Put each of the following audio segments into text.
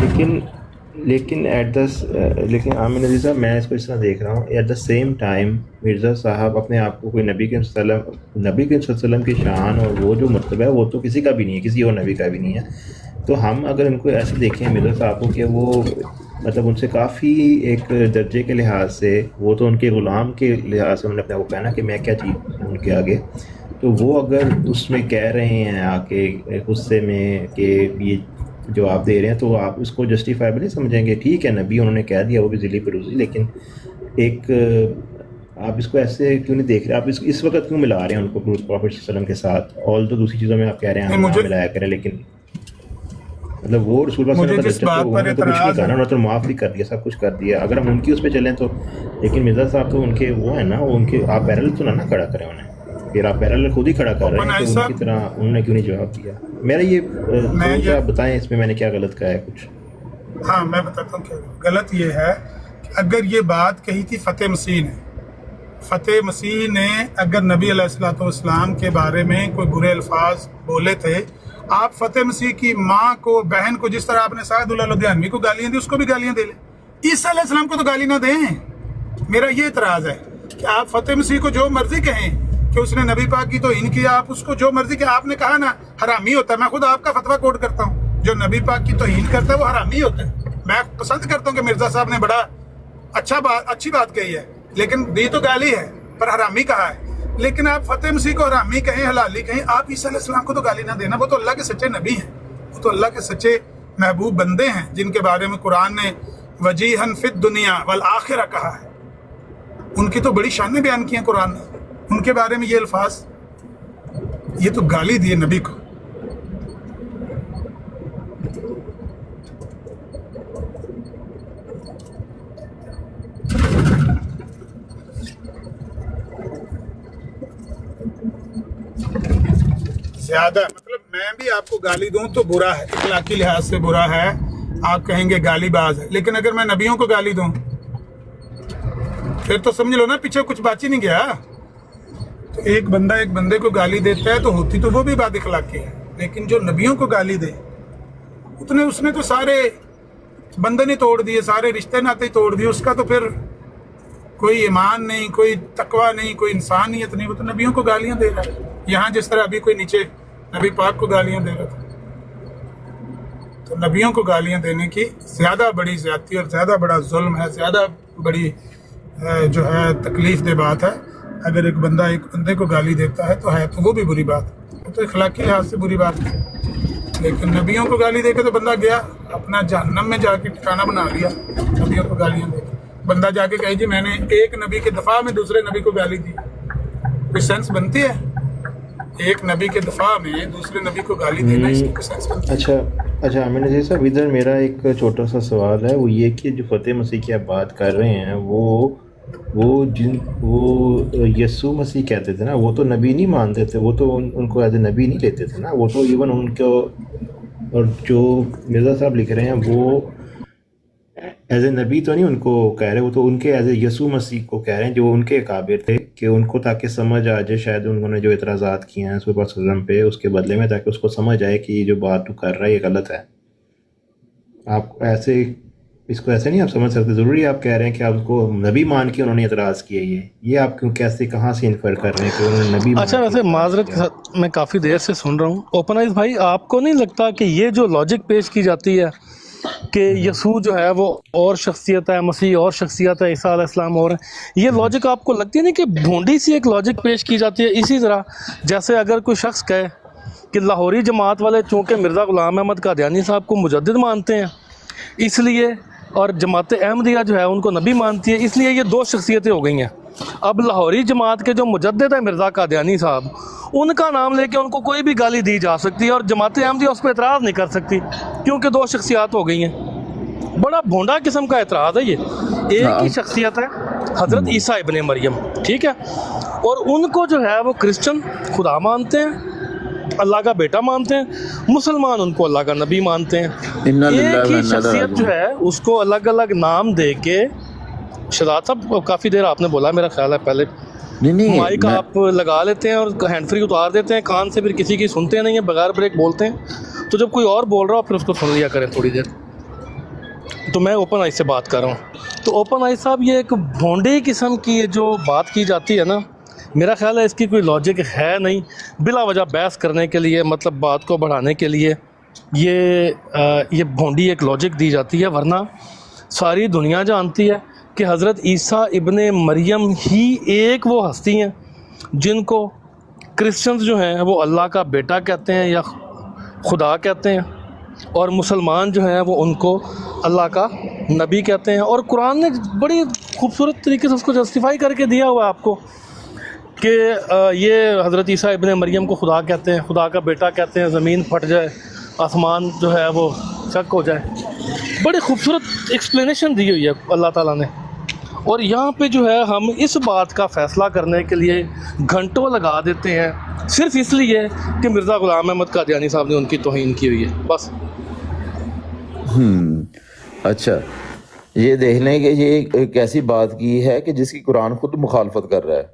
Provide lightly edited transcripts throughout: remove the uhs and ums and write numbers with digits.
لیکن لیکن عامر نذیر صاحب میں اس کو اس طرح دیکھ رہا ہوں، at the same time Mirza صاحب اپنے آپ کو کوئی نبی کریم صلی اللہ علیہ وسلم کی شان اور وہ جو مرتبہ ہے وہ تو کسی کا بھی نہیں ہے، کسی اور نبی کا بھی نہیں ہے. تو ہم اگر ان کو ایسے دیکھیں مرزا صاحب کو کہ وہ مطلب ان سے کافی ایک درجے کے لحاظ سے، وہ تو ان کے غلام کے لحاظ سے انہوں نے اپنے آپ کو کہنا کہ میں کیا چیز ان کے آگے، تو وہ اگر اس میں کہہ رہے ہیں آ کے غصے میں کہ یہ جو آپ دے رہے ہیں، تو آپ اس کو جسٹیفائبل نہیں سمجھیں گے. ٹھیک ہے نبی انہوں نے کہہ دیا، وہ بھی ذلی پروزی، لیکن ایک آپ اس کو ایسے کیوں نہیں دیکھ رہے؟ آپ اس وقت کیوں ملا رہے ہیں ان کو پروفٹ صلی اللہ علیہ وسلم کے ساتھ؟ اور تو دوسری چیزوں میں آپ کہہ رہے ہیں ہم نہ ملایا کریں، لیکن مطلب وہ رسول اللہ صلی اللہ علیہ وسلم کا انہوں نے تو کچھ نہیں کہا نا، انہوں نے تو معاف بھی کر دیا، سب کچھ کر دیا. اگر ہم ان کی اس پہ چلیں تو، لیکن مرزا صاحب تو ان کے وہ ہیں نا، وہ ان کے آپ پیرل تو نہ کھڑا کریں انہیں، پھر آپ پیرل خود ہی کھڑا کر رہے ہیں، تو ان کی طرح انہوں نے کیوں نہیں جواب دیا؟ میرا یہ آپ بتائیں اس میں میں نے کیا غلط کہا ہے کچھ؟ ہاں میں بتاتا ہوں کہ غلط یہ ہے کہ اگر یہ بات کہی تھی فتح مسیح نے اگر نبی علیہ الصلوۃ والسلام کے بارے میں کوئی برے الفاظ بولے تھے، آپ فتح مسیح کی ماں کو، بہن کو، جس طرح آپ نے سعد اللہ لدھیانوی کو گالیاں دی، اس کو بھی گالیاں دے لیں. عیسیٰ علیہ السلام کو تو گالی نہ دیں. میرا یہ اعتراض ہے کہ آپ فتح مسیح کو جو مرضی کہیں کہ اس نے نبی پاک کی توہین کیا، آپ اس کو جو مرضی کہ آپ نے کہا نا حرامی ہوتا ہے. میں خود آپ کا فتویٰ کوٹ کرتا ہوں، جو نبی پاک کی توہین کرتا ہے وہ حرامی ہوتا ہے. میں پسند کرتا ہوں کہ مرزا صاحب نے بڑا اچھی بات کہی ہے، لیکن دی تو گالی ہے پر حرامی کہا ہے. لیکن آپ فتح مسیح کو حرامی کہیں، حلالی کہیں، آپ عیسیٰ علیہ السلام کو تو گالی نہ دینا. وہ تو اللہ کے سچے نبی ہیں، وہ تو اللہ کے سچے محبوب بندے ہیں، جن کے بارے میں قرآن نے وجیہن فی الدنیا والآخرہ کہا ہے. ان کی تو بڑی شانیں بیان کی ہیں قرآن نے، ان کے بارے میں یہ الفاظ، یہ تو گالی دیے نبی کو. زیادہ مطلب میں بھی آپ کو گالی دوں تو برا ہے، اخلاقی لحاظ سے برا ہے، آپ کہیں گے گالی باز ہے. لیکن اگر میں نبیوں کو گالی دوں پھر تو سمجھ لو نا پیچھے کچھ بات ہی نہیں گیا. تو ایک بندہ ایک بندے کو گالی دیتا ہے تو ہوتی تو وہ بھی بات اخلاقی ہے، لیکن جو نبیوں کو گالی دے اس نے تو سارے بندن ہی توڑ دیے، سارے رشتے ناتے ہی توڑ دیے. اس کا تو پھر کوئی ایمان نہیں، کوئی تقوی نہیں، کوئی انسانیت نہیں. وہ تو نبیوں کو گالیاں دے رہا ہے. یہاں جس طرح ابھی کوئی نیچے نبی پاک کو گالیاں دے رہا تھا، تو نبیوں کو گالیاں دینے کی زیادہ بڑی زیادتی اور زیادہ بڑا ظلم ہے، زیادہ بڑی جو ہے تکلیف دہ بات ہے. اگر ایک بندہ ایک بندے کو گالی دیتا ہے تو وہ بھی بری بات ہے، وہ تو اخلاقی لحاظ سے بری بات ہے. لیکن نبیوں کو گالی دے کے تو بندہ گیا اپنا جہنم میں جا کے ٹھکانہ بنا لیا. نبیوں کو گالیاں دے کے بندہ جا کے کہے جی میں نے ایک نبی کے دفاع میں دوسرے نبی کو گالی دی، کوئی سینس بنتی ہے؟ ایک نبی کے دفاع میں دوسرے نبی کو گالی دینا، اس کی سینس بنتی ہے؟ اچھا عامر نذیر صاحب، ادھر میرا ایک چھوٹا سا سوال ہے، وہ یہ کہ جو فتح مسیح کی آپ بات کر رہے ہیں، وہ یسوع مسیح کہتے تھے نا، وہ تو نبی نہیں مانتے تھے، وہ تو ان کو ایز اے نبی نہیں لیتے تھے نا. وہ تو ایون ان کو، اور جو مرزا صاحب لکھ رہے ہیں وہ ایز اے نبی تو نہیں ان کو کہہ رہے، وہ تو ان کے ایز اے یسوع مسیح کو کہہ رہے ہیں، جو ان کے اکابر تھے، کہ ان کو تاکہ سمجھ آ جائے، شاید انہوں نے جو اعتراضات کیے ہیں رسول اللہ صلی اللہ علیہ وسلم پہ، اس کے بدلے میں تاکہ اس کو سمجھ آئے کہ یہ جو بات تو کر رہا ہے یہ غلط ہے. آپ ایسے اس کو ایسے نہیں آپ سمجھ سکتے؟ ضروری آپ کہہ رہے ہیں کہ آپ کو نبی مان کے انہوں نے اعتراض کیا، یہ آپ کیوں کیسے کہاں سے انفر کر رہے ہیں کہ انہوں نے نبی مان؟ اچھا ویسے معذرت کے ساتھ میں کافی دیر سے سن رہا ہوں، اوپنائز بھائی، آپ کو نہیں لگتا کہ یہ جو لاجک پیش کی جاتی ہے کہ یسوع جو ہے وہ اور شخصیت ہے، مسیح اور شخصیت ہے، عیسیٰ علیہ السلام اور یہ لاجک آپ کو لگتی ہے نہیں کہ بھونڈی سی ایک لاجک پیش کی جاتی ہے؟ اسی طرح جیسے اگر کوئی شخص کہے کہ لاہوری جماعت والے چونکہ مرزا غلام احمد قادیانی صاحب کو مجدد مانتے ہیں اس لیے، اور جماعت احمدیہ جو ہے ان کو نبی مانتی ہے، اس لیے یہ دو شخصیتیں ہو گئی ہیں. اب لاہوری جماعت کے جو مجدد ہے مرزا قادیانی صاحب، ان کا نام لے کے ان کو کوئی بھی گالی دی جا سکتی ہے اور جماعت احمدیہ اس پہ اعتراض نہیں کر سکتی کیونکہ دو شخصیات ہو گئی ہیں. بڑا بھونڈا قسم کا اعتراض ہے یہ. ایک ہی شخصیت ہے حضرت عیسیٰ ابن مریم، ٹھیک ہے، اور ان کو جو ہے وہ کرسچن خدا مانتے ہیں، اللہ کا بیٹا مانتے ہیں، مسلمان ان کو اللہ کا نبی مانتے ہیں. ایک ہی شخصیت جو ہے اس کو الگ الگ نام دے کے، شہزاد صاحب کافی دیر آپ نے بولا میرا خیال ہے، پہلے مائک آپ لگا لیتے ہیں اور ہینڈ فری اتار دیتے ہیں کان سے، پھر کسی کی سنتے نہیں ہیں، بغیر بریک بولتے ہیں. تو جب کوئی اور بول رہا ہو پھر اس کو سن لیا کریں تھوڑی دیر. تو میں اوپن آئی سے بات کر رہا ہوں. تو اوپن آئی صاحب یہ ایک بھونڈے قسم کی جو بات کی جاتی ہے نا, میرا خیال ہے اس کی کوئی لاجک ہے نہیں, بلا وجہ بحث کرنے کے لیے, مطلب بات کو بڑھانے کے لیے یہ بھونڈی ایک لاجک دی جاتی ہے. ورنہ ساری دنیا جانتی ہے کہ حضرت عیسیٰ ابن مریم ہی ایک وہ ہستی ہیں جن کو کرسچنز جو ہیں وہ اللہ کا بیٹا کہتے ہیں یا خدا کہتے ہیں, اور مسلمان جو ہیں وہ ان کو اللہ کا نبی کہتے ہیں. اور قرآن نے بڑی خوبصورت طریقے سے اس کو جسٹیفائی کر کے دیا ہوا ہے آپ کو کہ یہ حضرت عیسیٰ ابن مریم کو خدا کہتے ہیں, خدا کا بیٹا کہتے ہیں, زمین پھٹ جائے, آسمان جو ہے وہ چک ہو جائے. بڑی خوبصورت ایکسپلینیشن دی ہوئی ہے اللہ تعالیٰ نے. اور یہاں پہ جو ہے ہم اس بات کا فیصلہ کرنے کے لیے گھنٹوں لگا دیتے ہیں صرف اس لیے کہ مرزا غلام احمد قادیانی صاحب نے ان کی توہین کی ہوئی ہے بس. اچھا, یہ دیکھ لیں کہ یہ ایک ایسی بات کی ہے کہ جس کی قرآن خود مخالفت کر رہا ہے.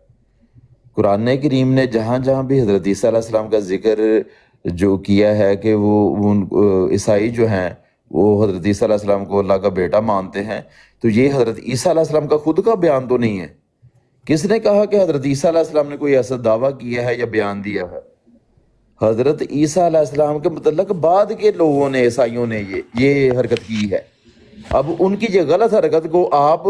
قرآن کریم نے جہاں جہاں بھی حضرت عیسیٰ علیہ السلام کا ذکر جو کیا ہے کہ وہ عیسائی جو ہیں وہ حضرت عیسیٰ علیہ السلام کو اللہ کا بیٹا مانتے ہیں, تو یہ حضرت عیسیٰ علیہ السلام کا خود کا بیان تو نہیں ہے. کس نے کہا کہ حضرت عیسیٰ علیہ السلام نے کوئی ایسا دعویٰ کیا ہے یا بیان دیا ہے؟ حضرت عیسیٰ علیہ السلام کے متعلق بعد کے لوگوں نے, عیسائیوں نے یہ حرکت کی ہے. اب ان کی یہ غلط حرکت کو آپ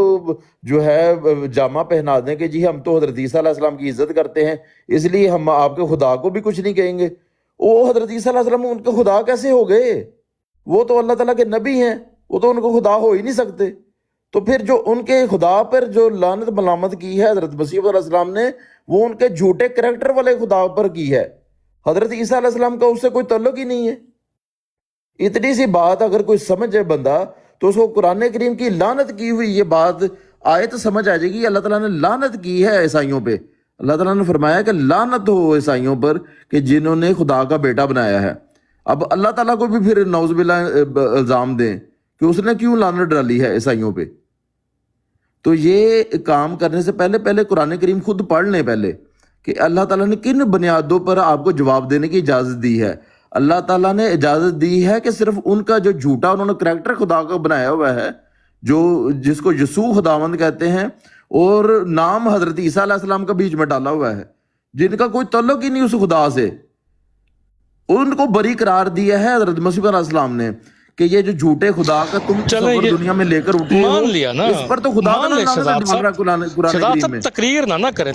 جو ہے جامہ پہنا دیں کہ جی ہم تو حضرت عیسیٰ علیہ السلام کی عزت کرتے ہیں اس لیے ہم آپ کے خدا کو بھی کچھ نہیں کہیں گے. وہ حضرت عیسیٰ علیہ السلام ان کے خدا کیسے ہو گئے؟ وہ تو اللہ تعالیٰ کے نبی ہیں, وہ تو ان کو خدا ہو ہی نہیں سکتے. تو پھر جو ان کے خدا پر جو لعنت ملامت کی ہے حضرت مسیح علیہ السلام نے, وہ ان کے جھوٹے کریکٹر والے خدا پر کی ہے. حضرت عیسیٰ علیہ السلام کا اس سے کوئی تعلق ہی نہیں ہے. اتنی سی بات اگر کوئی سمجھے بندہ تو اس کو قرآن کریم کی لعنت کی ہوئی یہ بات آئے تو سمجھ آ جائے گی. اللہ تعالیٰ نے لعنت کی ہے عیسائیوں پہ. اللہ تعالیٰ نے فرمایا کہ لعنت ہو عیسائیوں پر کہ جنہوں نے خدا کا بیٹا بنایا ہے. اب اللہ تعالیٰ کو بھی پھر نعوذ باللہ الزام دیں کہ اس نے کیوں لعنت ڈالی ہے عیسائیوں پہ. تو یہ کام کرنے سے پہلے قرآن کریم خود پڑھ لیں پہلے کہ اللہ تعالیٰ نے کن بنیادوں پر آپ کو جواب دینے کی اجازت دی ہے. اللہ تعالیٰ نے اجازت دی ہے کہ صرف ان کا جو جھوٹا انہوں نے کریکٹر خدا کا بنایا ہوا ہے, جو جس کو یسوع خداوند کہتے ہیں, اور نام حضرت عیسیٰ علیہ السلام کا بیچ میں ڈالا ہوا ہے, جن کا کوئی تعلق ہی نہیں اس خدا سے, ان کو بری قرار دیا ہے حضرت مسیح علیہ السلام نے کہ یہ جو جھوٹے خدا کا تم تصور دنیا میں لے کر اٹھے ہو, اس پر تو خدا کا نام صاحب تقریر نہ کریں,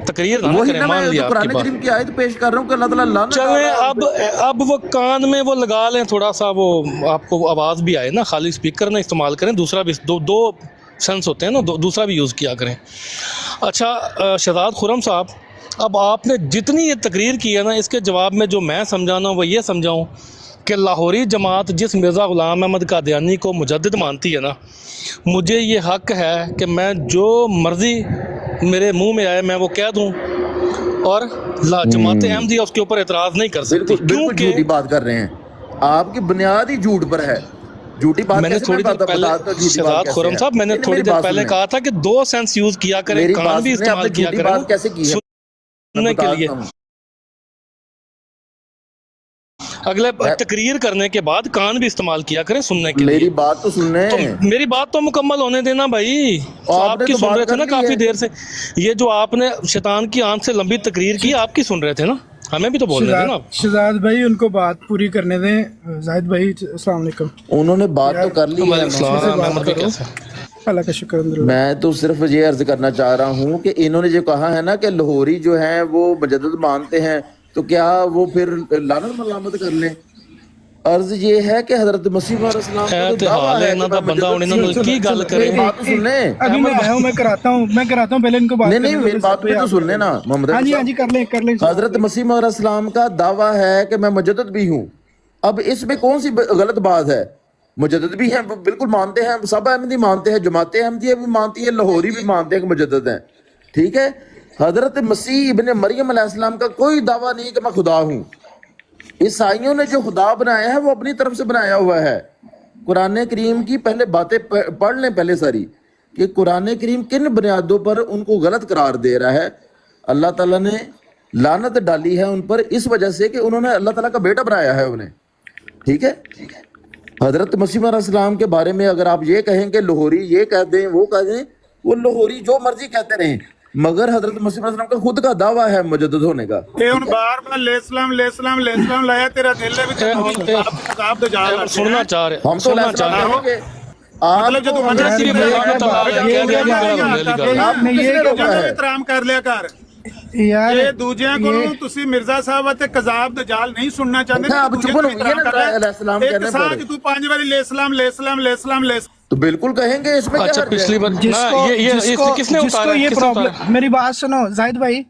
مان لیا. قرآن کریم کی آیت پیش کر رہا ہوں کہ اللہ تعالیٰ لعنت. چلیں اب وہ کان میں وہ لگا لیں تھوڑا سا, وہ آپ کو آواز بھی آئے نا, خالی اسپیکر نہ استعمال کریں, دوسرا بھی دو سینس ہوتے ہیں نا, دوسرا بھی یوز کیا کریں. اچھا شہزاد خرم صاحب, اب آپ نے جتنی یہ تقریر کی ہے نا, اس کے جواب میں جو میں سمجھانا ہوں وہ یہ سمجھاؤں کہ لاہوری جماعت جس مرزا غلام احمد قادیانی کو مجدد مانتی ہے نا, مجھے یہ حق ہے کہ میں جو مرضی میرے منہ میں آئے میں وہ کہہ دوں, اور جماعت احمدیہ اس کے اوپر اعتراض نہیں کر سکتی. بالکل جھوٹی بات کر رہے ہیں آپ کی بنیاد ہی جھوٹ پر ہے. جھوٹی بات میں نے تھوڑی دیر پہلے شہزاد خرم صاحب میں نے تھوڑی دیر پہلے کہا تھا کہ دو سینس یوز کیا کریں, کان بھی استعمال کیا کریں سننے کے لیے. اگلے تقریر کرنے کے بعد کان بھی استعمال کیا کریں سننے کے لیے. میری بات تو سننے, میری بات تو مکمل ہونے دینا بھائی. آپ کی سن رہے تھے نا کافی دیر سے, یہ جو آپ نے شیطان کی آنکھ سے لمبی تقریر کی آپ کی سن رہے تھے نا, ہمیں بھی تو بول رہے تھے نا. شہزاد بھائی ان کو بات پوری کرنے دیں. زاہد بھائی السلام علیکم. انہوں نے بات تو کر لی ہے. اللہ کا شکر. میں تو صرف یہ عرض کرنا چاہ رہا ہوں کہ انہوں نے جو کہا ہے نا کہ لاہوری جو ہیں وہ مجدد مانتے ہیں, تو کیا وہ پھر لعنت ملامت کر لیں؟ عرض یہ ہے کہ حضرت مسیح علیہ السلام کا دعویٰ ہے کہ بندہ کی گل کرے. بات تو سن لیں. ابھی میں آیا ہوں, میں کراتا ہوں پہلے ان کو بات. نہیں میری بات بھی تو سن لیں نا محمد. ہاں جی کر لیں. حضرت مسیح علیہ السلام کا دعویٰ ہے کہ میں مجدد بھی ہوں. اب اس میں کون سی غلط بات ہے؟ مجدد بھی ہیں, بالکل مانتے ہیں, سب احمدی مانتے ہیں, جماعت احمدیہ بھی مانتی ہے, لاہوری بھی مانتے ہیں کہ مجدد ہیں. ٹھیک ہے, حضرت مسیح ابن مریم علیہ السلام کا کوئی دعویٰ نہیں کہ میں خدا ہوں. عیسائیوں نے جو خدا بنایا ہے وہ اپنی طرف سے بنایا ہوا ہے. قرآن کریم کی پہلے باتیں پڑھ لیں پہلے ساری, کہ قرآن کریم کن بنیادوں پر ان کو غلط قرار دے رہا ہے. اللہ تعالیٰ نے لعنت ڈالی ہے ان پر اس وجہ سے کہ انہوں نے اللہ تعالیٰ کا بیٹا بنایا ہے انہیں. ٹھیک ہے. حضرت مسیح علیہ السلام کے بارے میں اگر آپ یہ کہیں کہ لاہوری یہ کہہ دیں وہ کہہ دیں، وہ لاہوری جو مرضی کہتے رہیں، مگر حضرت مسیح علیہ السلام کا خود کا دعویٰ ہے مجدد ہونے کا. یہ ہن بار بار علیہ السلام علیہ السلام علیہ السلام لایا تیرا دل ہے بھی عذاب دے جا رہا سننا چاہ رہے ہم تو علیہ السلام کہیں گے. مطلب جو تم حضرت صرف رحمت اللہ علیہ کہہ دیا آپ نے یہ روکا ہے. احترام کر لیا کر یار یہ دوجیاں کو تسی مرزا صاحب تے کذاب دجال نہیں سننا چاہتے اچھا، آپ چپ ہو یہ نا علیہ السلام کہنے پر ایک تو 5 بار علیہ السلام علیہ السلام علیہ السلام علیہ السلام تو بالکل کہیں گے. اس میں کیا اچھا حرج ہے؟ پچھلی بار کس نے اتارا یہ کس نے اتارا پرابلم، میری بات سنو زاہد بھائی،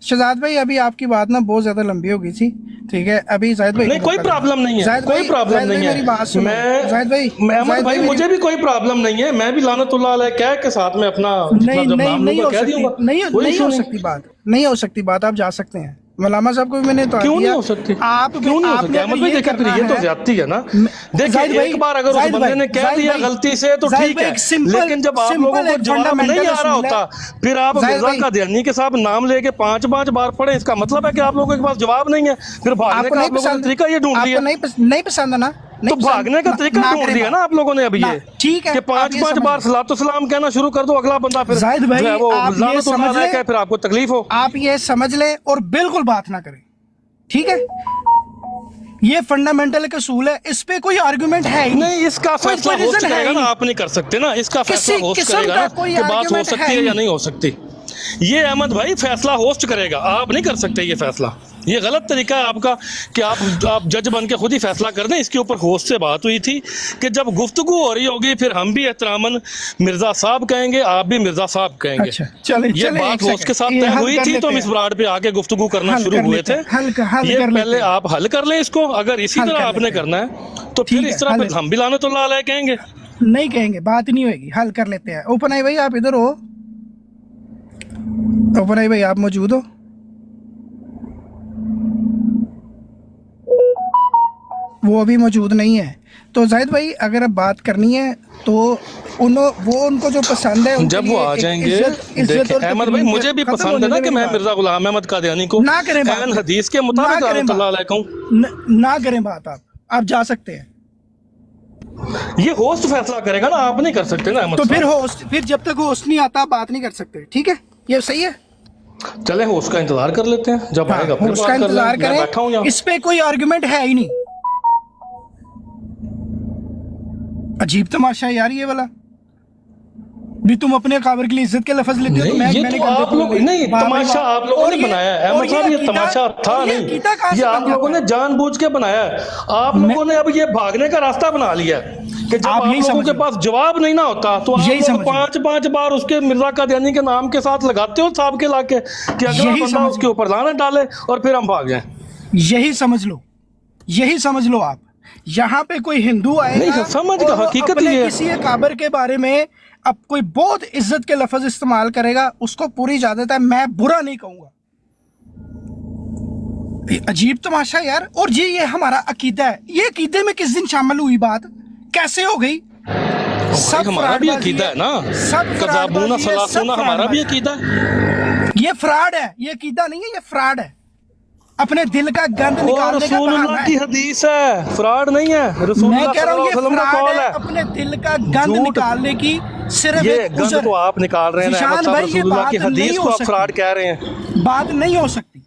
شہزاد بھائی ابھی آپ کی بات نا بہت زیادہ لمبی ہو گئی تھی، ٹھیک ہے. ابھی زاہد بھائی نہیں کوئی پرابلم نہیں ہے، کوئی پرابلم نہیں میری بات ہے. سنو میں زاہد بھائی، احمد بھائی مجھے بھی کوئی پرابلم نہیں ہے، میں بھی لعنت اللہ علیہ کہہ کے ساتھ میں اپنا نہیں ہو سکتی، نہیں ہو سکتی بات، نہیں ہو سکتی بات. آپ جا سکتے ہیں. مولانا صاحب کو بھی میں نے تو کیوں نہیں ہو سکتی؟ کیوں نہیں ہو سکتی احمد بھائی؟ دیکھیں پھر یہ تو زیادتی ہے نا. دیکھیں ایک بار اگر اس بندے نے کہہ دیا غلطی سے تو ٹھیک ہے، لیکن جب آپ لوگوں کو جواب نہیں آ رہا ہوتا پھر آپ مرزا قادیانی کے صاحب نام لے کے 5 بار پڑھیں، اس کا مطلب ہے کہ آپ لوگوں کے پاس جواب نہیں ہے. پھر بھاگنے کا آپ لوگوں نے طریقہ یہ ڈھونڈ لیا، نہیں پسند ہے نا، تو بھاگنے کا طریقہ ڈھونڈ لیا نا آپ لوگوں نے ابھی یہ ٹھیک ہے کہ 5 بار صلاۃ والسلام کہنا شروع کر دو، اگلا بندہ پھر زاہد بھائی وہ آپ یہ لعنت اللہ سمجھ علیہ لیں، کہ پھر آپ کو تکلیف ہو. آپ یہ سمجھ لیں اور بالکل بات نہ کریں، ٹھیک ہے. یہ فنڈامنٹل ایک اصول ہے، اس پہ کوئی آرگومنٹ ہے ہی نہیں. اس کا فیصلہ ہوسٹ کرے گا نا، آپ نہیں کر سکتے نا. اس کا فیصلہ ہوسٹ کرے گا نا کہ بات ہو سکتی ہے یا نہیں ہو سکتی. یہ احمد بھائی فیصلہ ہوسٹ کرے گا، آپ نہیں کر سکتے یہ فیصلہ. یہ غلط طریقہ ہے آپ کا کہ آپ جج بن کے خود ہی فیصلہ کر دیں. اس کے اوپر ہوسٹ سے بات ہوئی تھی کہ جب گفتگو ہو رہی ہوگی پھر ہم بھی احتراماً مرزا صاحب کہیں گے، آپ بھی مرزا صاحب کہیں گے. یہ بات ہوسٹ کے ساتھ طے ہوئی تھی تو ہم اس براڈ پہ آ کے گفتگو کرنا شروع ہوئے تھے. یہ پہلے آپ حل کر لیں اس کو. اگر اسی طرح آپ نے کرنا ہے تو پھر اس طرح پھر ہم بھی لعنت اللہ علیہ کہیں گے. نہیں کہیں گے، بات نہیں ہوئے گی، حل کر لیتے ہیں. اوپن آئی بھائی آپ ادھر ہو، اوپن آئی بھائی آپ موجود ہو؟ وہ ابھی موجود نہیں ہے. تو زاہد بھائی اگر اب بات کرنی ہے تو ان کو جو پسند ہے جب وہ آ جائیں گے. دیکھیں احمد بھائی مجھے بھی پسند ہے نا کہ میں مرزا غلام احمد قادیانی کو اہل حدیث کے مطابق رحمۃ اللہ علیہ کہوں. نہ کریں بات، آپ جا سکتے ہیں. یہ ہوسٹ فیصلہ کرے گا نا، آپ نہیں کر سکتے نا احمد تو صاحب. پھر جب تک ہوسٹ نہیں آتا بات نہیں کر سکتے، ٹھیک ہے. یہ صحیح ہے. چلے ہوسٹ کا انتظار کر لیتے ہیں، جب آئے گا پھر ہوسٹ کا بات کر انتظار لیں. میں بیٹھا ہوں کریں، یہاں. اس پہ کوئی آرگومنٹ ہے ہی نہیں. عجیب تماشا یار یہ والا بھی. تم اپنے قابر کے لیے عزت کے لفظ لیتے ہو. یہ تو آپ لوگ نہیں، تماشا آپ لوگوں نے بنایا ہے احمد صاحب. یہ تماشا تھا نہیں، یہ آپ لوگوں نے جان بوجھ کے بنایا ہے. آپ لوگوں نے اب یہ بھاگنے کا راستہ بنا لیا ہے کہ جب آپ لوگوں کے پاس جواب نہیں نہ ہوتا تو آپ لوگ 5 بار اس کے مرزا قادیانی کے نام کے ساتھ لگاتے ہو صاحب کے لا کے کہ اگلا بندہ اس کے اوپر لعنت ڈالے اور پھر ہم بھاگ جائیں. یہی سمجھ لو، یہی سمجھ لو. آپ یہاں پہ کوئی ہندو آئے نہیں سمجھ گا، حقیقت یہ ہے. کسی قابر کے بارے میں اب کوئی بہت عزت کے لفظ استعمال کرے گا، اس کو پوری اجازت ہے، میں برا نہیں کہوں گا. عجیب تماشا یار. اور یہ ہمارا عقیدہ ہے. یہ عقیدے میں کس دن شامل ہوئی بات؟ کیسے ہو گئی؟ سب ہمارا بھی عقیدہ ہے نا، کذابون ثلاثون ہمارا بھی عقیدہ ہے. یہ فراڈ ہے، یہ عقیدہ نہیں ہے، یہ فراڈ ہے. اپنے دل کا گند نکالنے کا رسول اللہ کی حدیث ہے، فراڈ نہیں ہے. رسول اللہ صلی اللہ علیہ وسلم کا قول ہے. اپنے دل کا گند نکالنے کی صرف یہ گند تو آپ نکال رہے ہیں احمد صاحب. رسول اللہ کی حدیث کو آپ فراڈ کہہ رہے ہیں. بات نہیں ہو سکتی.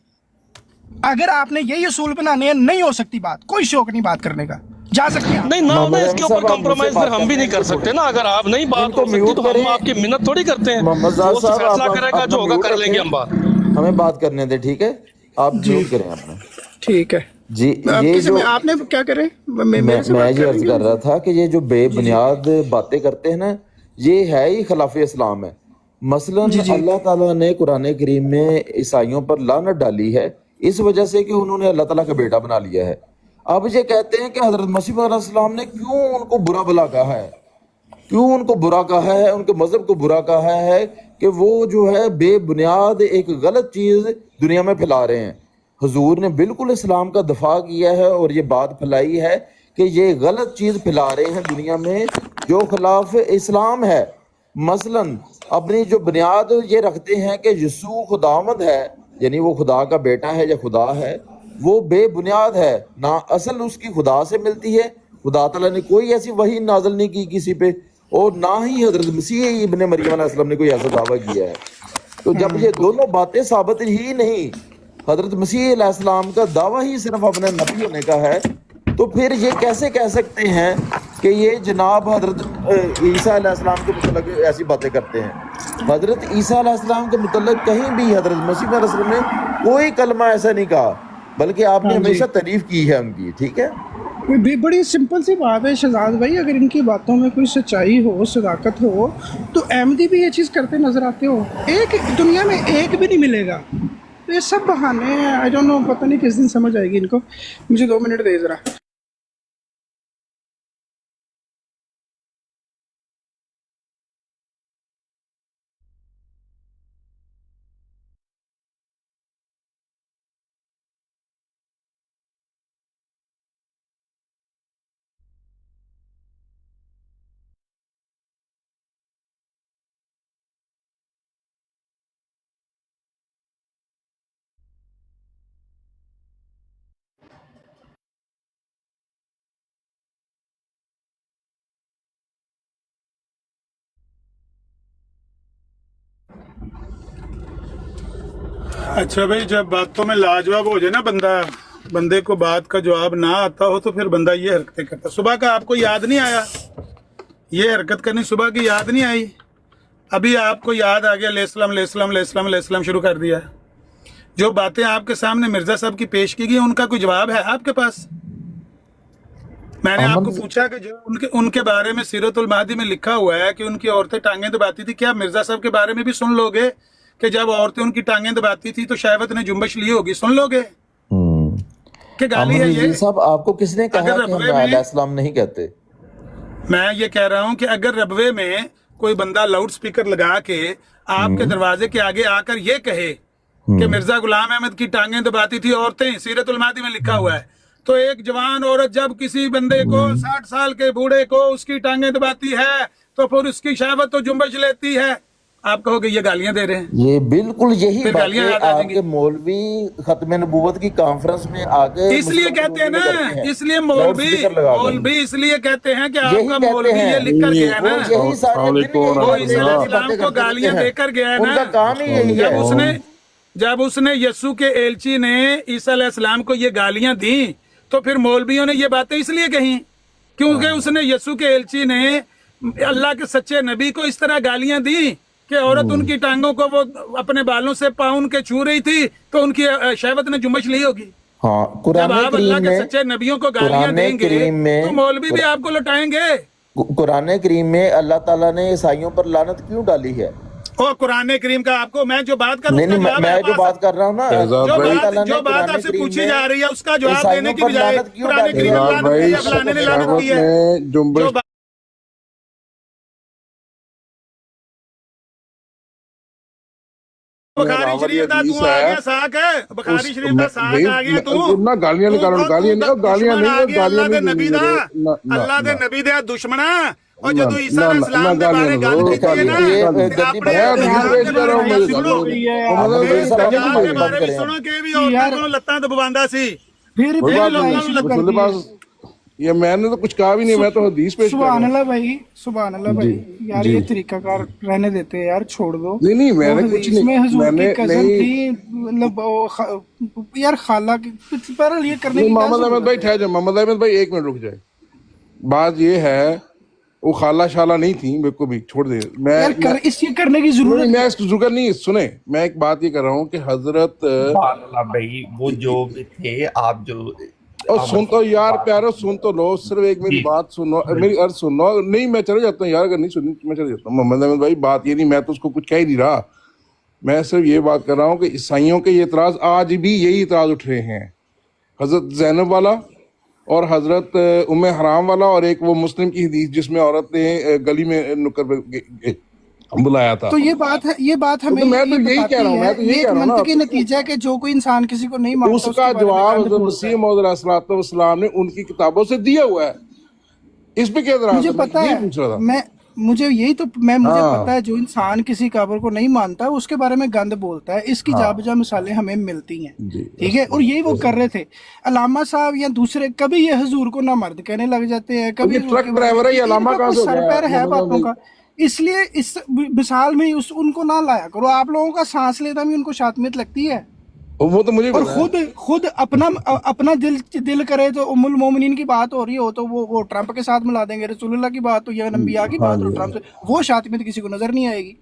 اگر آپ نے یہی اصول بنانے ہیں نہیں ہو سکتی بات. کوئی شوق نہیں بات کرنے کا، جا سکتے ہیں نہیں نہ اس کے اوپر کمپرومائز پھر ہم بھی نہیں کر سکتے نا. اگر آپ نہیں بات ہو سکتی تو ہم آپ کی منت تھوڑی کرتے ہیں. وہ فیصلہ کرے گا جو ہوگا کر لیں گے ہم بات. ہمیں بات کرنے دیں، ٹھیک ہے. آپ میوٹ کریں اپنا. ٹھیک ہے جی. یہ جو آپ نے کیا کریں، میں یہ عرض کر رہا تھا کہ یہ جو بے بنیاد باتیں کرتے ہیں نا، یہ ہے ہی خلاف اسلام ہے. مثلا اللہ تعالیٰ نے قرآن کریم میں عیسائیوں پر لعنت ڈالی ہے اس وجہ سے کہ انہوں نے اللہ تعالیٰ کا بیٹا بنا لیا ہے. اب یہ کہتے ہیں کہ حضرت مسیح علیہ السلام نے کیوں ان کو برا بلا کہا ہے، کیوں ان کو برا کہا ہے، ان کے مذہب کو برا کہا ہے کہ وہ جو ہے بے بنیاد ایک غلط چیز دنیا میں پھیلا رہے ہیں. حضور نے بالکل اسلام کا دفاع کیا ہے اور یہ بات پھیلائی ہے کہ یہ غلط چیز پھیلا رہے ہیں دنیا میں جو خلاف اسلام ہے. مثلا اپنی جو بنیاد یہ رکھتے ہیں کہ یسوع خداوند ہے، یعنی وہ خدا کا بیٹا ہے یا خدا ہے، وہ بے بنیاد ہے، نہ اصل اس کی خدا سے ملتی ہے، خدا تعالیٰ نے کوئی ایسی وحی نازل نہیں کی کسی پہ، اور نہ ہی حضرت مسیح ابن مریم علیہ السلام نے کوئی ایسا دعویٰ کیا ہے۔ تو جب یہ دونوں باتیں ثابت ہی نہیں، حضرت مسیح علیہ السلام کا دعویٰ ہی صرف اپنے نبی ہونے کا ہے، تو پھر یہ کیسے کہہ سکتے ہیں کہ یہ جناب حضرت عیسیٰ علیہ السلام کے متعلق ایسی باتیں کرتے ہیں؟ حضرت عیسیٰ علیہ السلام کے متعلق کہیں بھی حضرت مسیح علیہ السلام نے کوئی کلمہ ایسا نہیں کہا، بلکہ آپ نے ہمیشہ تعریف کی ہے ان کی، ٹھیک ہے؟ بڑی سمپل سی بات ہے شہزاد بھائی، اگر ان کی باتوں میں کوئی سچائی ہو، صداقت ہو، تو احمدی بھی یہ چیز کرتے نظر آتے ہو، ایک دنیا میں ایک بھی نہیں ملے گا۔ تو یہ سب بہانے ہیں، آئی ڈونٹ نو، پتہ نہیں کس دن سمجھ آئے گی ان کو۔ مجھے 2 منٹ دے ذرا۔ اچھا بھائی، جب باتوں میں لاجواب ہو جائے نا بندے کو بات کا جواب نہ آتا ہو تو پھر بندہ یہ حرکتیں کرتا۔ صبح کا آپ کو یاد نہیں آیا یہ حرکت کرنی؟ صبح کی یاد نہیں آئی؟ ابھی آپ کو یاد آ گیا، علیہ السلام علیہ السلام علیہ السلام علیہ السلام شروع کر دیا۔ جو باتیں آپ کے سامنے مرزا صاحب کی پیش کی گئی ان کا کوئی جواب ہے آپ کے پاس؟ میں نے آپ کو پوچھا کہ جو ان کے بارے میں سیرت المہدی میں لکھا ہوا ہے کہ ان کی عورتیں ٹانگیں دباتی تھی، کیا مرزا صاحب کے بارے میں بھی سن لو گے کہ جب عورتیں ان کی ٹانگیں دباتی تھی تو شہوت نے جنبش لی ہوگی؟ سن لو گے کہ گالی ہے یہ؟ صاحب آپ کو کس نے کہا کہ ہم علیہ السلام نہیں کہتے؟ میں یہ کہہ رہا ہوں کہ اگر ربوے میں کوئی بندہ لاؤڈ سپیکر لگا کے آپ کے دروازے کے آگے آ کر یہ کہے کہ مرزا غلام احمد کی ٹانگیں دباتی تھی عورتیں، سیرت المہدی میں لکھا ہوا ہے، تو ایک جوان عورت جب کسی بندے کو 60 سال کے بوڑھے کو اس کی ٹانگیں دباتی ہے تو پھر اس کی شہوت تو جنبش لیتی ہے، آپ کہو گے یہ گالیاں دے رہے ہیں؟ یہ بالکل یہی پھر بات گالیاں ہے، یاد آ جائیں آپ گی۔ کے مولوی ختم نبوت کی کانفرنس میں آ کے اس لیے کہتے ہیں نا، اس لیے مولوی اس لیے کہتے ہیں کہ آپ کا مولوی یہ لکھ کر گیا ہے نا، وہ عیسیٰ علیہ السلام کو گالیاں دے کر گیا ہے ان کا نا۔ کام ہی یہی ہے۔ جب اس نے یسوع کے ایلچی نے عیسیٰ علیہ السلام کو یہ گالیاں دیں تو پھر مولویوں نے یہ باتیں اس لیے کہیں کیونکہ اس نے یسوع کے ایلچی نے اللہ کے سچے نبی کو اس طرح گالیاں دیں کہ عورت ان کی ٹانگوں کو وہ اپنے بالوں سے پاؤں کے چھو رہی تھی تو ان کی شہوت نے جنبش لی ہوگی۔ ہاں، جب قرآن آپ اللہ کریم کے میں سچے نبیوں کو گالیاں دیں گے تو مولوی بھی آپ کو لٹائیں گے۔ قرآن کریم میں اللہ تعالیٰ نے عیسائیوں پر لعنت کیوں ڈالی ہے؟ اور قرآن کریم کا آپ کو میں جو بات کر رہا نہیں ہوں میں جو بات کر رہا ہوں نا، جو بات آپ سے پوچھی جا رہی ہے اس کا جواب دینے کی بجائے قرآن کریم میں لعنت کی ہے، فلانے نے لعنت کی ہے۔ بخاری شریف دا تو آ گیا ساکھ ہے، بخاری شریف دا ساکھ آ گیا تو گالیاں نہیں کرو، گالیاں نہیں، اللہ دے نبی دے دشمنا، اور جدو عیسیٰ علیہ السلام دے بارے گل کیتی ہے نا، بارے بھی سنو کہ بھی عورتوں کو لتاں دبواندا سی۔ یہ میں نے تو کچھ کہا بھی نہیں، میں تو حدیث پیش کر رہا سبحان ہوں۔ اللہ بھائی، سبحان اللہ بھائی، یار یہ طریقہ کار رہنے دیتے ہیں یار، چھوڑ دو۔ نہیں میں نے کچھ نہیں، میں حضور میں کی نے کزن تھی، مطلب یار خالہ کی، بہرحال یہ کرنے کی محمد احمد بھائی ٹھہر جائے، محمد احمد بھائی 1 منٹ رک جائے۔ بات یہ ہے وہ خالہ شالہ نہیں تھی، میرے کو بھی چھوڑ دے، میں اس یہ کرنے کی ضرورت میں اس ضرورت نہیں، سنیں میں ایک بات یہ کر رہا ہوں کہ حضرت بھائی وہ جو تھے آپ جو اور سن تو یار پیارو، سن تو لو، صرف ایک میری بات سنو، میری عرض سنو۔ نہیں میں چلے جاتا ہوں یار، اگر نہیں سنی میں چلے جاتا ہوں۔ محمد احمد بھائی بات یہ نہیں، میں تو اس کو کچھ کہہ ہی نہیں رہا، میں صرف یہ بات کر رہا ہوں کہ عیسائیوں کے یہ اعتراض آج بھی یہی اعتراض اٹھ رہے ہیں، حضرت زینب والا اور حضرت ام حرام والا، اور ایک وہ مسلم کی حدیث جس میں عورت نے گلی میں نکر پہ بلایا تھا۔ تو یہ بات ہمیں میں تو یہی کہہ رہا ہوں، میں تو یہی کہہ رہا ہوں نا، منطقی نتیجہ ہے کہ جو کوئی انسان کسی کو نہیں مانتا اس کا جواب حضرت مسیح موعود علیہ الصلوۃ والسلام نے ان کی کتابوں سے دیا ہوا ہے، اس پہ کیا اعتراض ہے؟ مجھے پتا یہ ہے، پوچھ رہا تھا۔ مجھے یہی تو مجھے ہاں پتا ہے جو انسان کسی قبر کو نہیں مانتا اس کے بارے میں گند بولتا ہے، اس کی جا بجا مثالیں ہمیں ملتی ہیں، جی ٹھیک ہے، اور یہی وہ کر رہے تھے علامہ صاحب یا دوسرے، کبھی یہ حضور کو نامرد کہنے لگ جاتے ہیں، کبھی یہ حضور ٹرک کے بارے میں، ڈرائیور ہے یہ ان علامہ کا کہاں کوئی سے ہو سر گیا پیر ہے محمد باتوں بھائی؟ کا، اس لیے اس مثال میں ان کو نہ لایا کرو، آپ لوگوں کا سانس لینا بھی ان کو شاطمیت لگتی ہے، وہ تو مجھے اور پتا ہے. خود اپنا دل کرے تو ام المومنین کی بات ہو رہی ہو تو وہ ٹرمپ کے ساتھ ملا دیں گے، رسول اللہ کی بات ہو یا انبیاء کی ہاں بات ہو جی ٹرمپ سے وہ شاطمیت کسی کو نظر نہیں آئے گی،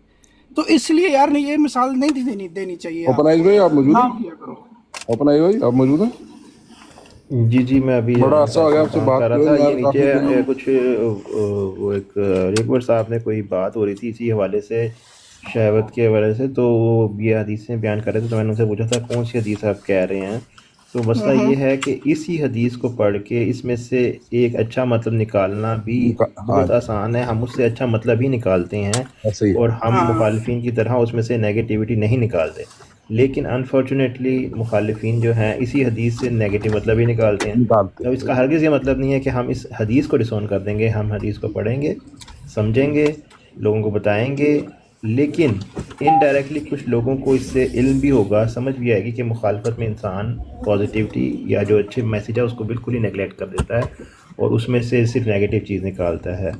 تو اس لیے یار نہیں، یہ مثال نہیں دینی چاہیے آپ اوپنائز کو، بھائی آپ موجود نہ ہیں؟ کیا کرو۔ اوپنائز بھائی آپ موجود ہیں؟ جی جی میں ابھی بڑا عرصہ ہو گیا پاکستان آپ سے کام کر بات رہا ہوئے تھا، یار، یہ کافی نیچے دنوں. کچھ وہ ایک ریکور صاحب نے کوئی بات ہو رہی تھی اسی حوالے سے، شہوت کے حوالے سے، تو وہ یہ حدیثیں بیان کر رہے تھے، تو میں نے ان سے پوچھا تھا کون سی حدیث آپ کہہ رہے ہیں، تو مسئلہ یہ ہے کہ اسی حدیث کو پڑھ کے اس میں سے ایک اچھا مطلب نکالنا بھی ہاں بہت آسان ہے، ہم اس سے اچھا مطلب ہی نکالتے ہیں، صحیح ہے. اور ہم ہاں مخالفین کی طرح اس میں سے نیگیٹیوٹی نہیں نکالتے، لیکن انفارچونیٹلی مخالفین جو ہیں اسی حدیث سے نیگیٹیو مطلب ہی نکالتے ہیں۔ نکالتے اب اس کا ہرگز یہ مطلب نہیں ہے کہ ہم اس حدیث کو ڈسون کر دیں گے، ہم حدیث کو پڑھیں گے، سمجھیں گے، لوگوں کو بتائیں گے، لیکن انڈائریکٹلی کچھ لوگوں کو اس سے علم بھی ہوگا، سمجھ بھی آئے گی کہ مخالفت میں انسان پازیٹیوٹی یا جو اچھے میسیج ہے اس کو بالکل ہی نیگلیکٹ کر دیتا ہے اور اس میں سے صرف نیگیٹو چیز نکالتا ہے۔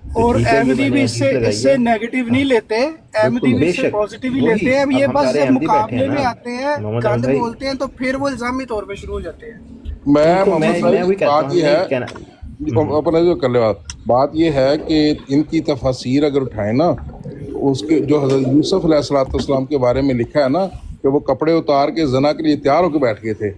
تو اور ٹھیک ہے، یہ میں احمدی نے بھی حدیث اس لگائی سے ہے، نیگیٹو نہیں لیتے، بالکل احمدی بھی نہیں. بے اس سے شک پازیٹیو ہی وہی، لیتے ہیں، اب یہ اب ہم بس سارے جب احمدی بیٹھے ہیں مقابلے نا میں آتے ہیں محمد احمد گند بھائی، بولتے ہیں تو پھر وہ الزامی طور پہ شروع ہو جاتے ہیں۔ ان میں کو محمد میں بھائی وہی کہتا ہوں، بات ہم یہ نے ہے کہنا اپنا جو کر لے بات یہ ہے کہ ان کی تفاسیر اگر اٹھائیں نا تو اس کے جو حضرت یوسف علیہ الصلوۃ والسلام کے بارے میں لکھا ہے نا کہ وہ کپڑے اتار کے زنا کے لیے تیار ہو کے بیٹھ گئے تھے،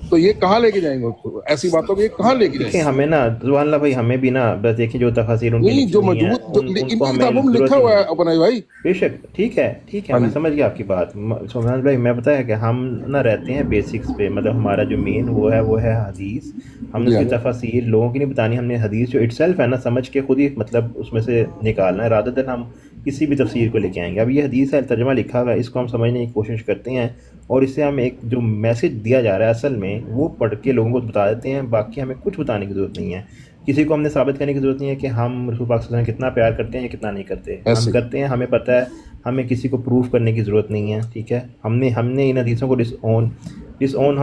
تو یہ کہاں لے کے جائیں گے اس کو؟ ایسی باتوں کو یہ کہاں لے کے جائیں دیکھیں گے؟ ہمیں نا سبحان اللہ بھائی، ہمیں بھی نا بس دیکھیں جو تفاسیر ان کی نہیں لکھی جو ہوئی ہیں موجود ان ان کو کی ہمیں کتابوں میں ضرورت لکھا ہی ہوا نہیں ہے ہے۔ اپنا بھائی. بے شک ٹھیک ہے ہاں میں جی سمجھ گیا آپ کی بات سبحان بھائی، میں پتہ ہے کہ ہم نہ رہتے ہیں بیسکس پہ، مطلب ہمارا جو مین وہ ہے حدیث، ہم نے جی اس ہاں کی تفاسیر لوگوں کی نہیں بتانی، ہم نے حدیث جو اٹ سیلف ہے نا سمجھ کے خود ہی مطلب اس میں سے نکالنا ہے، رادر دین ہم کسی بھی تفسیر کو لے کے آئیں گے۔ اب یہ حدیث ہے، ترجمہ لکھا ہوا ہے، اس کو ہم سمجھنے کی کوشش کرتے ہیں اور اس سے ہم ایک جو میسج دیا جا رہا ہے اصل میں وہ پڑھ کے لوگوں کو بتا دیتے ہیں، باقی ہمیں کچھ بتانے کی ضرورت نہیں ہے، کسی کو ہم نے ثابت کرنے کی ضرورت نہیں ہے کہ ہم رسول پاک صلی اللہ علیہ وسلم کتنا پیار کرتے ہیں یا کتنا نہیں کرتے، ہم ایسے ہی. کرتے ہیں، ہمیں پتہ ہے، ہمیں کسی کو پروف کرنے کی ضرورت نہیں ہے، ٹھیک ہے، ہم نے ان حدیثوں کو ڈس اون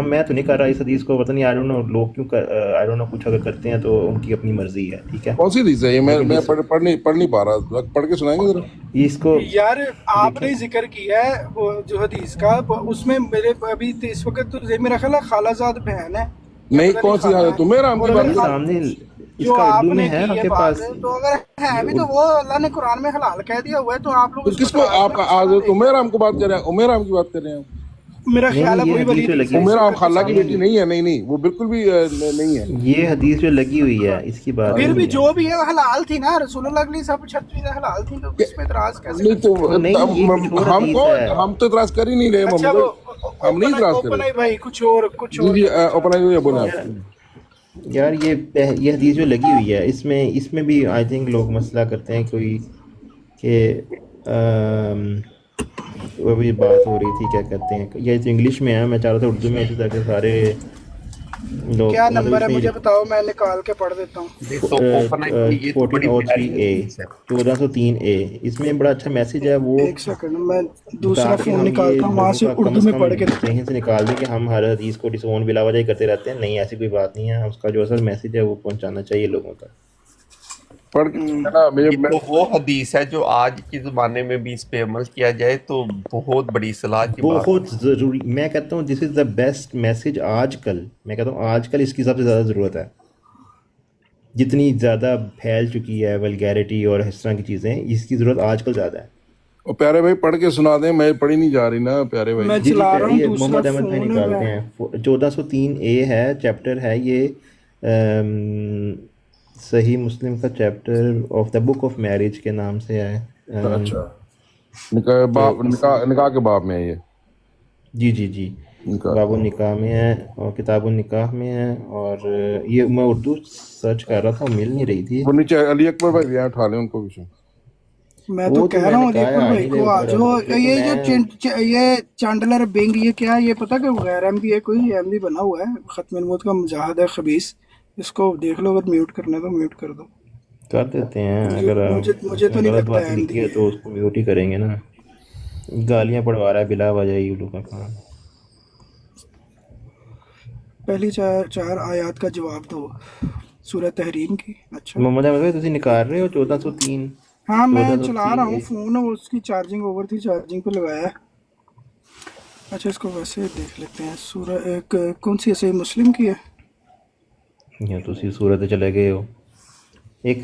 میں تو نہیں کر رہا اس حدیث کو، پتہ نہیں آئی ڈونٹ نو لوگ کیوں آئی ڈونٹ نو کچھ اگر کرتے ہیں تو ان کی اپنی مرضی ہے، ٹھیک ہے، کون سی حدیث ہے یہ؟ لیکن میں پڑھ نہیں پا رہا، پڑھ کے سنائیں گے ذرا. اس کو یار آپ دیکھیں نے ذکر کیا ہے وہ جو حدیث کا، اس میں میرے ابھی اس وقت تو میرا خیال ہے خالہ زاد بہن ہے یا نہیں پتہ نہیں کون سی خالہ حضرت ہے، تمہیں رام اور کی بات اگر میرے کر رہے سامنے اس جو کا آپ اردو میں نے ہے کی آپ ہے کے بات، پاس، تو اگر ہے بھی یہ تو وہ اللہ نے قرآن میں حلال کہہ دیا ہوا ہے، تو آپ لوگ تو اس کو کس کو تلاش آپ میں کس طرح حضرت دیکھ رہے رام کو بات کر رہے ہیں؟ رام کی بات کر رہے ہیں؟ ہیں؟ میرا نہیں خیال نہیں ہے یہ وہی والی حدیث جو حدیث لگی ہے، اس رام وقت تو خالہ کی سامنے بیٹی نہیں نہیں ہے، نہیں وہ بالکل بھی نہیں ہے. یہ حدیث جو لگی ہوئی ہے اس کی بات پھر بھی نہیں ہے، جو بھی ہے وہ حلال تھی نا، رسول اللہ کے لیے سب 36 چیزیں حلال تھیں، تو اس پہ اعتراض کیسے نہیں کر تو سکتے ہیں؟ نہیں یہ کچھ اور حدیث ہے، ہم تو اعتراض کر ہی نہیں رہے اچھا محمد وہ بھائی، ہم نہیں اعتراض کر اوپن رہے. ہے بھائی، کچھ اور جی جی کرنا چاہ اپنا رہے یہ ہیں بولیں بات۔ آپ. یار یہ حدیث جو لگی ہوئی ہے اس میں بھی آئی تھنک لوگ مسئلہ کرتے ہیں کوئی کہ وہ بھی بات ہو رہی تھی کیا کہتے ہیں، یہ تو انگلش میں ہے، میں چاہ رہا تھا اردو میں اسی طرح کے سارے کیا لوگ مطلب نمبر اس ہے میں مجھے بتاؤ، میں نکال کے پڑھ دیتا ہوں۔ تو اوپن یہ تو بڑی 1403 پیاری اے حدیث ہے. 1403 اے، اس میں بڑا اچھا میسج ہے، وہ ایک سیکنڈ میں دوسرا تاکہ فون ہم یہ نکالتا ہوں، وہاں لوگوں سے کا کم اردو از میں کم پڑھ کے۔ ذہن سے نکال دیں کہ ہم ہر حدیث کو ڈس اون بلا وجہ ہی کرتے رہتے ہیں، نہیں ایسی کوئی بات نہیں ہے، اس کا جو اصل میسج ہے وہ پہنچانا چاہیے لوگوں تک۔ پڑھ کے ہے نا یہ تو وہ حدیث ہے جو آج کے زمانے میں بھی اس پہ عمل کیا جائے تو بہت بڑی اصلاح کی بات ہے. بہت ضروری، میں کہتا ہوں دس از دا بیسٹ میسج آج کل، میں کہتا ہوں آج کل اس کی سب سے زیادہ ضرورت ہے، جتنی زیادہ پھیل چکی ہے ولگیرٹی اور اس طرح کی چیزیں، اس کی ضرورت آج کل زیادہ ہے۔ اور پیارے بھائی پڑھ کے سنا دیں، میں پڑھی نہیں جا رہی نا پیارے بھائی. میں جی جی چلا رہا ہوں یہ دوسرا محمد احمد بھائی فون نکالتے میں۔ ہیں، 1403 اے ہے، چیپٹر ہے یہ، صحیح مسلم کا chapter of the book of marriage کے نام سے ہے، اچھا تو اس نکاح کے باب میں ہے یہ جی جی جی باب النکاح میں ہے اور کتاب النکاح میں ہے، اور یہ میں اردو سرچ کر رہا تھا مل نہیں رہی تھی، وہ نیچے علی اکبر بھائی بھی اٹھا لیں ان کو بھی. میں تو وہ کہہ میں رہا نے ہوں علی کہا ہے اکبر آ بھائی نہیں کو آ رہے جو لیکن یہ میں یہ چانڈلر بنگ، یہ کیا، یہ پتہ کہ غیر احمدی ہے، کوئی احمدی بنا ہوا ہے، ختم الموت کا مجاہد ہے خبیث، اس کو دیکھ لو، اگر میوٹ کرنا ہے تو میوٹ کر دو۔ کر دیتے ہیں، اگر مجھے تو نہیں غلط لگتا بات احمدی لکھی ہے ہے. تو اس کو میوٹ ہی کریں گے نا. گالیاں پڑھوا رہا ہے بلا وجہ یوٹیوب کا کام. پہلی چار آیات کا جواب دو سورہ تحریم کی. اچھا محمد احمد بھائی تسی نکال رہے ہو 1403 ہاں میں چلا رہا 1403 ہوں فون، اور اس کی چارجنگ اوور تھی، چارجنگ پہ لگایا ہے. اچھا اس کو ویسے دیکھ لیتے ہیں. سورہ ایک کون سی ہے؟ صحیح مسلم کی ہے. یا تسی صورت چلے گئے ہو. ایک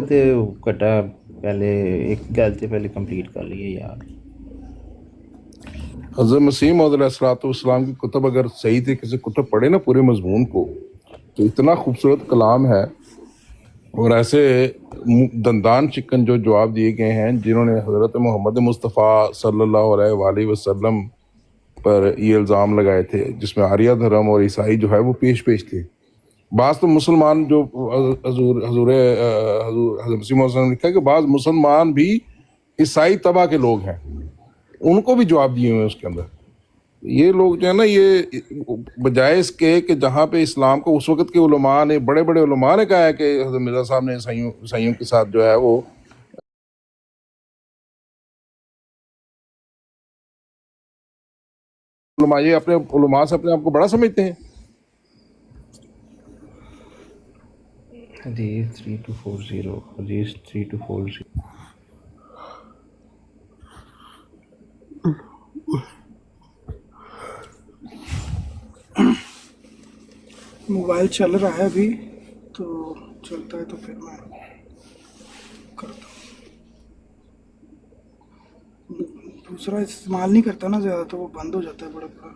تے کٹا پہلے، ایک گل تے پہلے کمپلیٹ کر لیے یار. حضرت مسیح موعود علیہ الصلوۃ والسلام کی کتب اگر صحیح طریقے سے کتب پڑھے نا پورے مضمون کو، تو اتنا خوبصورت کلام ہے، اور ایسے دندان چکن جو جواب دیے گئے ہیں جنہوں نے حضرت محمد مصطفیٰ صلی اللہ علیہ وآلہ وسلم پر یہ الزام لگائے تھے، جس میں آریہ دھرم اور عیسائی جو ہے وہ پیش تھے. بعض تو مسلمان جو حضرت مسیح موعود نے لکھا ہے کہ بعض مسلمان بھی عیسائی طبع کے لوگ ہیں، ان کو بھی جواب دیے ہوئے ہیں اس کے اندر. یہ لوگ جو ہے نا، یہ بجائے اس کے کہ جہاں پہ اسلام کو اس وقت کے علماء نے، بڑے بڑے علماء نے کہا ہے کہ حضرت مرزا صاحب نے عیسائیوں کے ساتھ جو ہے وہ علماء، یہ اپنے علماء سے اپنے آپ کو بڑا سمجھتے ہیں. حدیث 3240 حدیث 3240. موبائل چل رہا ہے ابھی تو چلتا ہے تو پھر میں کرتا ہوں. دوسرا استعمال نہیں کرتا نا زیادہ تو وہ بند ہو جاتا ہے بڑا بڑا.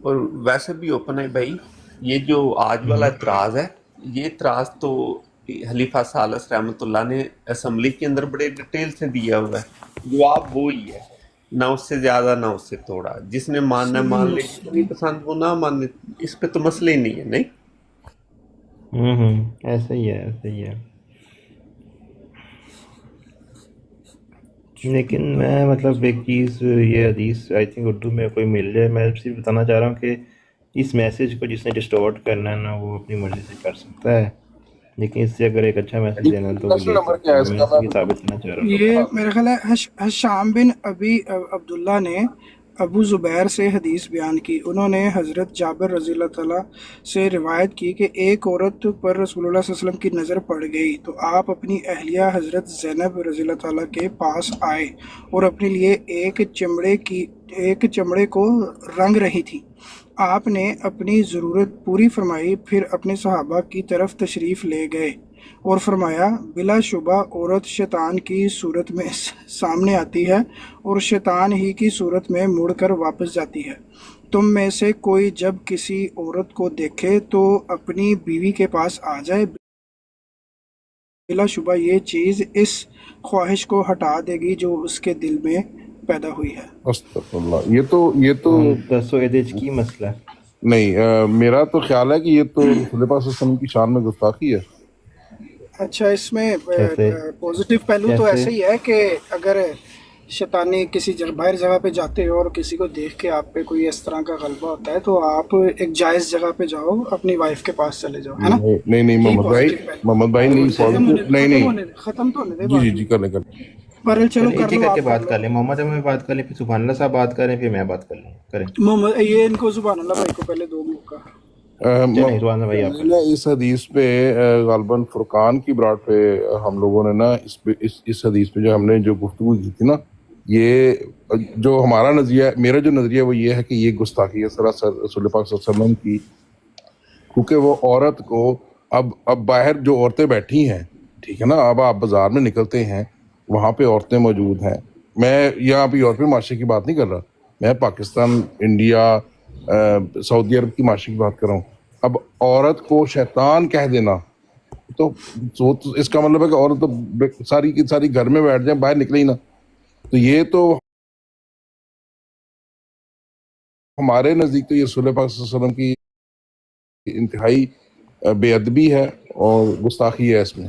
اور ویسے بھی اوپن ہے بھائی، یہ جو آج والا اعتراض ہے، یہ اعتراض تو خلیفہ ثالث رحمۃ اللہ نے اسمبلی کے اندر بڑے ڈیٹیل سے دیا ہوا ہے. جواب وہی ہے، نہ اس سے زیادہ نہ اس سے تھوڑا. جس نے ماننا ہے مان لے، جس کو نہیں پسند وہ نہ مان لے، اس پہ تو مسئلہ ہی نہیں ہے. نہیں ایسا ہی ہے، ایسا ہی ہے. لیکن میں مطلب ایک چیز، یہ حدیث آئی تھنک اردو میں کوئی مل جائے. میں صرف بتانا چاہ رہا ہوں کہ اس میسیج کو جس نے ڈسٹورٹ کرنا ہے نا، وہ اپنی مرضی سے کر سکتا ہے، لیکن اس سے اگر ایک اچھا میسیج دینا ہے تو وہ لے نمبر سکتا کیا ہے ہے. اس میں کا؟ اس کی ثابت کرنا چاہ رہا ہوں. یہ میرا خیال ہے حشام بن ابی عبداللہ نے ابو زبیر سے حدیث بیان کی. انہوں نے حضرت جابر رضی اللہ تعالیٰ سے روایت کی کہ ایک عورت پر رسول اللہ صلی اللہ علیہ وسلم کی نظر پڑ گئی تو آپ اپنی اہلیہ حضرت زینب رضی اللہ تعالیٰ کے پاس آئے اور اپنے لیے ایک چمڑے کو رنگ رہی تھی. آپ نے اپنی ضرورت پوری فرمائی، پھر اپنے صحابہ کی طرف تشریف لے گئے اور فرمایا بلا شبہ عورت شیطان کی صورت میں سامنے آتی ہے اور شیطان ہی کی صورت میں مڑ کر واپس جاتی ہے. تم میں سے کوئی جب کسی عورت کو دیکھے تو اپنی بیوی کے پاس آ جائے، بلا شبہ یہ چیز اس خواہش کو ہٹا دے گی جو اس کے دل میں پیدا ہوئی ہے. استغفر اللہ. یہ تو دسو یہ کی مسئلہ ہے. نہیں، میرا تو خیال ہے کہ یہ تو رسول پاک صلی اللہ علیہ وسلم کی شان میں گستاخی ہے. اچھا اس میں کیسے؟ پازیٹیو پہلو تو کیسے؟ ایسے ہی ہے کہ اگر شیطانی کسی باہر جگہ پہ جاتے ہو اور کسی کو دیکھ کے آپ پہ کوئی اس طرح کا غلبہ ہوتا ہے تو آپ ایک جائز جگہ پہ جاؤ، اپنی وائف کے پاس چلے جاؤ، ہے نا. نہیں محمد بھائی نہیں. ختم تو ہونے دے جی کرنے پر چلو ایک کر ایک لو کر کے آپ بات کر لیں. محمد احمد بات کر لیں، پھر سبحان اللہ صاحب بات کریں، پھر میں بات کر لوں. کریں محمد یہ ان کو سبحان اللہ بھائی کو پہلے دو موقع. چلیں سبحان اللہ بھائی آپ کریں. اس حدیث پہ غالباً فرقان کی براڈ پہ ہم لوگوں نے نا اس حدیث پہ جو ہم نے جو گفتگو کی تھی نا، یہ جو ہمارا نظریہ، میرا جو نظریہ وہ یہ ہے کہ یہ گستاخی ہے سراسر رسول پاک صلی اللہ علیہ وسلم کی، کیونکہ وہ عورت کو اب باہر جو عورتیں بیٹھی ہیں، ٹھیک ہے نا، اب آپ بازار میں نکلتے ہیں وہاں پہ عورتیں موجود ہیں. میں یہاں پہ یورپی معاشرے کی بات نہیں کر رہا، میں پاکستان، انڈیا، سعودی عرب کی معاشرے کی بات کر رہا ہوں. اب عورت کو شیطان کہہ دینا تو اس کا مطلب ہے کہ عورت تو ساری کی ساری گھر میں بیٹھ جائیں، باہر نکلے ہی نا. تو یہ تو ہمارے نزدیک تو یہ رسول پاک صلی اللہ علیہ وسلم کی انتہائی بے ادبی ہے اور گستاخی ہے اس میں.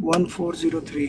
1403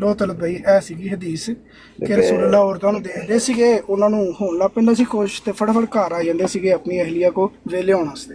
ਲੋ ਤਲਤ ਭਾਈ ਇਹ ਸੀਗੀ ਹਦੀਸ ਕਿ ਰਸੂਲullah ਔਰਤਾਂ ਨੂੰ ਦੇਖਦੇ ਸੀਗੇ, ਉਹਨਾਂ ਨੂੰ ਹੋਣ ਲੱਗ ਪੈਂਦਾ ਸੀ ਖੁਸ਼, ਤੇ ਫਟਾਫਟ ਘਰ ਆ ਜਾਂਦੇ ਸੀਗੇ ਆਪਣੀ ਅਹਲੀਆ ਕੋ ਵੇਲੇ ਹੋਣ ਵਾਸਤੇ।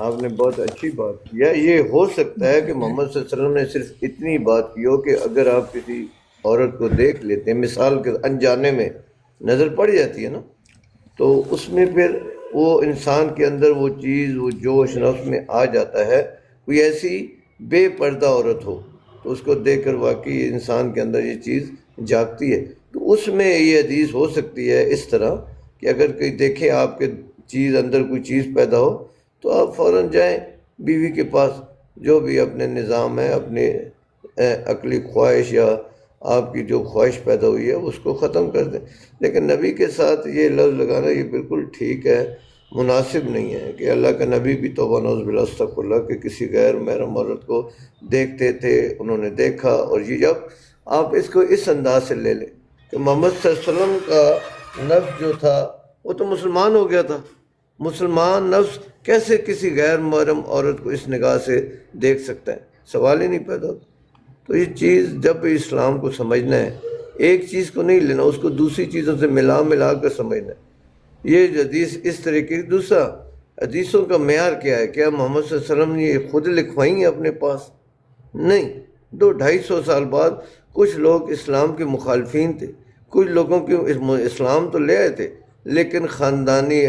آپ نے بہت اچھی بات کی ہے. یہ ہو سکتا ہے کہ محمد صلی اللہ علیہ وسلم نے صرف اتنی بات کی ہو کہ اگر آپ کسی عورت کو دیکھ لیتے ہیں، مثال کے انجانے میں نظر پڑ جاتی ہے نا، تو اس میں پھر وہ انسان کے اندر وہ چیز، وہ جوش نفس میں آ جاتا ہے. کوئی ایسی بے پردہ عورت ہو تو اس کو دیکھ کر واقعی انسان کے اندر یہ چیز جاگتی ہے. تو اس میں یہ حدیث ہو سکتی ہے اس طرح کہ اگر کوئی دیکھے آپ کے چیز اندر کوئی چیز پیدا ہو تو آپ فوراً جائیں بیوی کے پاس، جو بھی اپنے نظام ہے، اپنے عقلی خواہش یا آپ کی جو خواہش پیدا ہوئی ہے اس کو ختم کر دیں. لیکن نبی کے ساتھ یہ لفظ لگانا یہ بالکل ٹھیک ہے، مناسب نہیں ہے کہ اللہ کا نبی بھی توبہ نعوذ باللہ استغفر اللہ کہ کسی غیر محرم عورت کو دیکھتے تھے، انہوں نے دیکھا. اور یہ جب آپ اس کو اس انداز سے لے لیں کہ محمد صلی اللہ علیہ وسلم کا نفس جو تھا وہ تو مسلمان ہو گیا تھا، مسلمان نفس کیسے کسی غیر محرم عورت کو اس نگاہ سے دیکھ سکتا ہے؟ سوال ہی نہیں پیدا ہوتا. تو یہ چیز جب بھی اسلام کو سمجھنا ہے، ایک چیز کو نہیں لینا، اس کو دوسری چیزوں سے ملا کر سمجھنا ہے. یہ حدیث اس طریقے کی. دوسرا، حدیثوں کا معیار کیا ہے؟ کیا محمد صلی اللہ علیہ وسلم نے یہ خود لکھوائی ہیں اپنے پاس؟ نہیں. 200-250 سال بعد کچھ لوگ اسلام کے مخالفین تھے، کچھ لوگوں کی اسلام تو لے آئے تھے لیکن خاندانی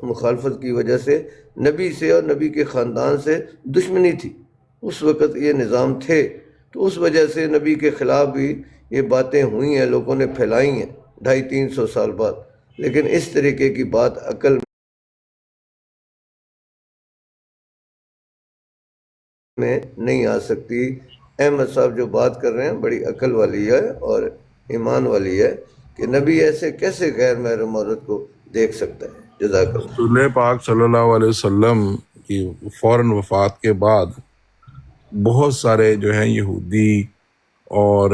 مخالفت کی وجہ سے نبی سے اور نبی کے خاندان سے دشمنی تھی. اس وقت یہ نظام تھے، تو اس وجہ سے نبی کے خلاف بھی یہ باتیں ہوئی ہیں، لوگوں نے پھیلائی ہیں 250-300 سال بعد. لیکن اس طریقے کی بات عقل میں نہیں آ سکتی. احمد صاحب جو بات کر رہے ہیں بڑی عقل والی ہے اور ایمان والی ہے کہ نبی ایسے کیسے غیر محرم عورت کو دیکھ سکتا ہے. جزاک اللہ. رسول پاک صلی اللہ علیہ وسلم کی فوراً وفات کے بعد بہت سارے جو ہیں یہودی، اور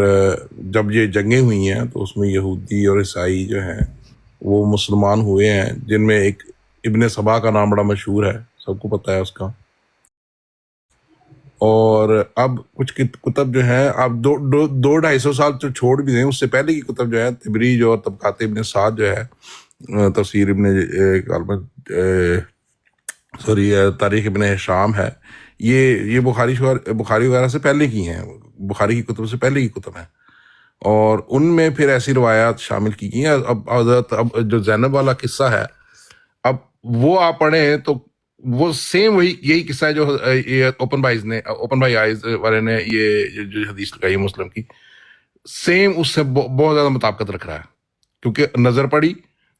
جب یہ جنگیں ہوئی ہیں تو اس میں یہودی اور عیسائی جو ہیں وہ مسلمان ہوئے ہیں، جن میں ایک ابن سبا کا نام بڑا مشہور ہے، سب کو پتہ ہے اس کا. اور اب کچھ کتب جو ہیں اب 200-250 سال تو چھوڑ بھی دیں، اس سے پہلے کی کتب جو ہے تبریج اور طبقات ابن سعد جو ہے، تفسیر تاریخ ابن ہشام ہے، یہ بخاری وغیرہ سے پہلے کی ہیں، بخاری کی کتب سے پہلے کی کتب ہیں. اور ان میں پھر ایسی روایات شامل کی گئی ہیں. اب جو زینب والا قصہ ہے، اب وہ آپ پڑھیں تو وہ سیم یہی قصہ ہے جو اوپن بھائی آئیز والے نے یہ جو حدیث لگائی ہے مسلم کی، سیم اس سے بہت زیادہ مطابقت رکھ رہا ہے. کیونکہ نظر پڑی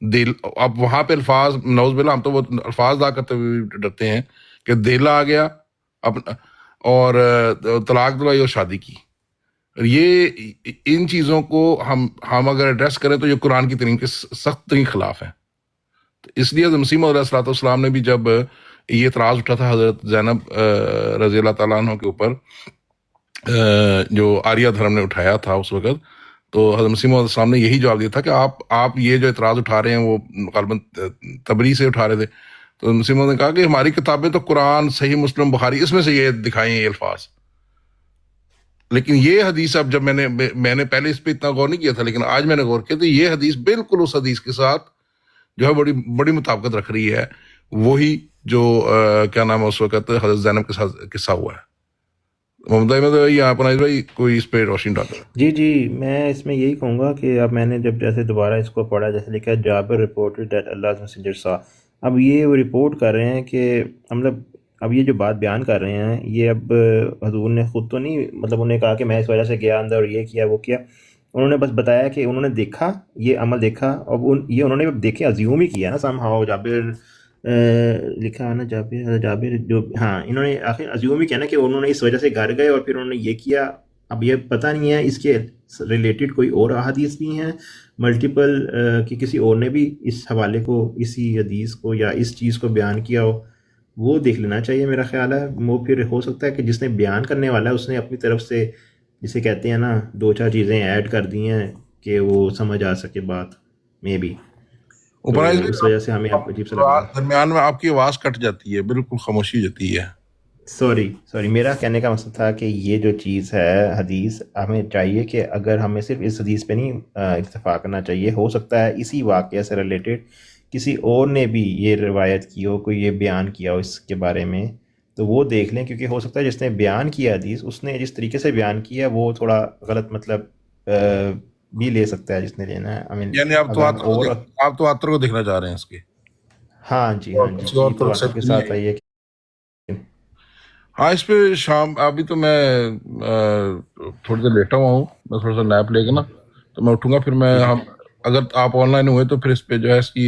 دل، اب وہاں پہ الفاظ نعوذ باللہ ہم تو وہ الفاظ ادا کرتے ہوئے ڈرتے ہیں کہ دل آ گیا اور طلاق دلائی اور شادی کی. یہ ان چیزوں کو ہم اگر ایڈریس کریں تو یہ قرآن کی ترین کے سخت ترین خلاف ہے. اس لیے مسیح موعود علیہ السلام نے بھی جب یہ اعتراض اٹھا تھا حضرت زینب رضی اللہ تعالیٰ عنہ کے اوپر، جو آریہ دھرم نے اٹھایا تھا اس وقت، تو حضرت مسیح موعود علیہ السلام نے یہی جواب دیا تھا کہ آپ یہ جو اعتراض اٹھا رہے ہیں وہ غالباً تبری سے اٹھا رہے تھے. تو مسیح موعود نے کہا کہ ہماری کتابیں تو قرآن، صحیح مسلم، بخاری، اس میں سے یہ دکھائیں یہ الفاظ. لیکن یہ حدیث اب جب میں نے پہلے اس پہ اتنا غور نہیں کیا تھا، لیکن آج میں نے غور کیا تو یہ حدیث بالکل اس حدیث کے ساتھ جو ہے بڑی مطابقت رکھ رہی ہے. وہی جو کیا نام ہے اس وقت حضرت زینب کے ساتھ قصہ ہوا ہے. محمد احمد بھائی یا اپنا بھائی کوئی اس پہ روشنی ڈالے. جی میں اس میں یہی کہوں گا کہ اب میں نے جب جیسے دوبارہ اس کو پڑھا، جیسے لکھا ہے جابر رپورٹڈ دیٹ اللہ میسنجر سا، اب یہ وہ رپورٹ کر رہے ہیں کہ مطلب اب یہ جو بات بیان کر رہے ہیں یہ اب حضور نے خود تو نہیں، مطلب انہوں نے کہا کہ میں اس وجہ سے گیا اندر اور یہ کیا وہ کیا، انہوں نے بس بتایا کہ انہوں نے دیکھا، یہ عمل دیکھا. اب یہ انہوں نے دیکھے ازیوم ہی کیا نا سم ہاؤ. جابر لکھا ہے نا جابر جو انہوں نے آخر ازیوم ہی کیا نا کہ انہوں نے اس وجہ سے گھر گئے اور پھر انہوں نے یہ کیا. اب یہ پتہ نہیں ہے اس کے ریلیٹڈ کوئی اور احادیث بھی ہیں ملٹیپل کہ کسی اور نے بھی اس حوالے کو، اسی حدیث کو یا اس چیز کو بیان کیا ہو، وہ دیکھ لینا چاہیے میرا خیال ہے. وہ پھر ہو سکتا ہے کہ جس نے بیان کرنے والا ہے اس نے اپنی طرف سے جسے کہتے ہیں نا 2-4 چیزیں ایڈ کر دی ہیں کہ وہ سمجھ آ سکے بات میں بھی. اس وجہ سے ہمیں عجیب سا لگا. درمیان میں آپ کی آواز کٹ جاتی ہے، بالکل خاموشی جاتی ہے. سوری میرا کہنے کا مقصد تھا کہ یہ جو چیز ہے حدیث، ہمیں چاہیے کہ اگر ہمیں صرف اس حدیث پہ نہیں اکتفا کرنا چاہیے، ہو سکتا ہے اسی واقعے سے ریلیٹڈ کسی اور نے بھی یہ روایت کی ہو، کوئی یہ بیان کیا ہو اس کے بارے میں، تو وہ دیکھ لیں، کیونکہ ہو سکتا ہے جس نے بیان کیا حدیث اس نے جس طریقے سے بیان کیا وہ تھوڑا غلط مطلب بھی لے سکتا ہے جس نے لینا ہے. یعنی آپ تو آتر کو دیکھنا چاہ رہے ہیں اس کے. ہاں جی ہاں جی، اور تو کے ساتھ آئیے. ہاں اس پہ شام ابھی تو میں تھوڑی دیر لیٹا ہوا ہوں، میں تھوڑا سا نیپ لے کے نا تو میں اٹھوں گا، پھر میں ہم اگر آپ آن لائن ہوئے تو پھر اس پہ جو ہے اس کی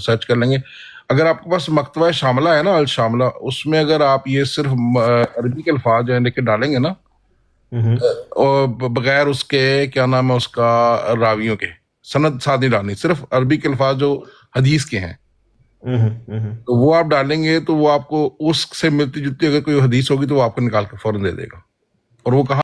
سرچ کر لیں گے. اگر آپ کے پاس مکتبہ شاملہ ہے نا، الشاملہ، اس میں اگر آپ یہ صرف عربی کے الفاظ جو ہے لے کے ڈالیں گے نا، اور بغیر اس کے کیا نام ہے اس کا راویوں کے سند ساتھ نہیں ڈالنی، صرف عربی کے الفاظ جو حدیث کے ہیں تو وہ آپ ڈالیں گے تو وہ آپ کو اس سے ملتی جلتی اگر کوئی حدیث ہوگی تو وہ آپ کو نکال کے فوراً دے دے گا. اور وہ کہاں